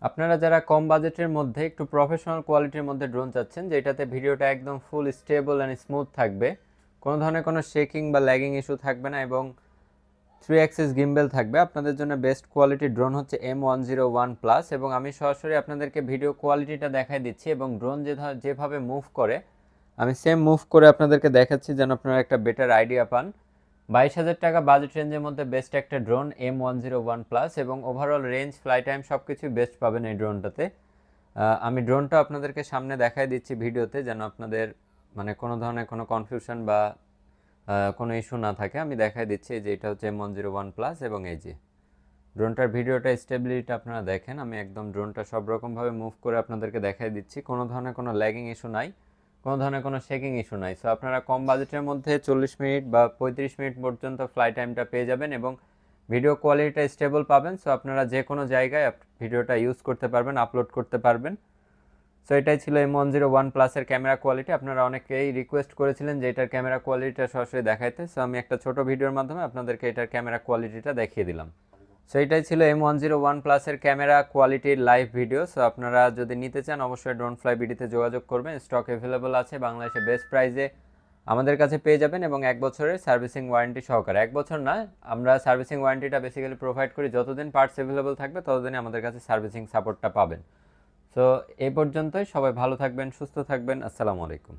আপনারা যারা কম বাজেটের মধ্যে একটু প্রফেশনাল কোয়ালিটির মধ্যে ড্রোন চাচ্ছেন, যেটাতে ভিডিওটা একদম ফুল স্টেবল অ্যান্ড স্মুথ থাকবে, কোনো ধরনের কোনো শেকিং বা ল্যাগিং ইস্যু থাকবে না এবং 3 অ্যাক্সিস গিম্বেল থাকবে, আপনাদের জন্য বেস্ট কোয়ালিটির ড্রোন হচ্ছে M101 প্লাস। এবং আমি সরাসরি আপনাদেরকে ভিডিও কোয়ালিটিটা দেখাই দিচ্ছি এবং ড্রোন যেভাবে মুভ করে আমি সেম মুভ করে আপনাদেরকে দেখাচ্ছি যেন আপনারা একটা বেটার আইডিয়া পান। 22,000 টাকা বাজেট রেঞ্জের মধ্যে বেস্ট একটা ড্রোন M101 প্লাস, এবং ওভারঅল রেঞ্জ, ফ্লাই টাইম সব কিছুই বেস্ট পাবেন এই ড্রোনটাতে। আমি ড্রোনটা আপনাদেরকে সামনে দেখাই দিচ্ছি ভিডিওতে, যেন আপনাদের মানে কোনো ধরনের কোনো কনফিউশন বা কোনো ইস্যু না থাকে। আমি দেখাই দিচ্ছি যে এটা হচ্ছে M101 প্লাস, এবং এই যে ড্রোনটার ভিডিওটা স্টেবিলিটি আপনারা দেখেন, আমি একদম ড্রোনটা সব রকমভাবে মুভ করে আপনাদেরকে দেখাই দিচ্ছি, কোনো ধরনের কোনো ল্যাগিং ইস্যু নাই, কোনো ধরনের কোনো শেকিং ইস্যু নাই। সো আপনারা কম বাজেটের মধ্যে 40 মিনিট বা 35 মিনিট পর্যন্ত ফ্লাই টাইমটা পেয়ে যাবেন এবং ভিডিও কোয়ালিটিটা স্টেবল পাবেন। সো আপনারা যে কোনো জায়গায় ভিডিওটা ইউজ করতে পারবেন, আপলোড করতে পারবেন। সো এটাই ছিল M101 প্লাসের ক্যামেরা কোয়ালিটি। আপনারা অনেকেই রিকোয়েস্ট করেছিলেন যে এটার ক্যামেরা কোয়ালিটিটা সরাসরি দেখাইতে, সো আমি একটা ছোট ভিডিওর মাধ্যমে আপনাদেরকে এটার ক্যামেরা কোয়ালিটিটা দেখিয়ে দিলাম। সো এটাই ছিল M101 প্লাসের ক্যামেরা কোয়ালিটির লাইভ ভিডিও। সো আপনারা যদি নিতে চান অবশ্যই ড্রোন ফ্লাই বিডিতে যোগাযোগ করবেন, স্টক অ্যাভেলেবল আছে, বাংলাদেশে বেস্ট প্রাইসে আমাদের কাছে পেয়ে যাবেন এবং 1 বছরের সার্ভিসিং ওয়ারেন্টি সহকারে। 1 বছর না, আমরা সার্ভিসিং ওয়ারেন্টিটা বেসিক্যালি প্রোভাইড করি, যতদিন পার্টস অ্যাভেলেবল থাকবে ততদিনই আমাদের কাছে সার্ভিসিং সাপোর্টটা পাবেন। সো এই পর্যন্তই, সবাই ভালো থাকবেন, সুস্থ থাকবেন, আসসালামু আলাইকুম।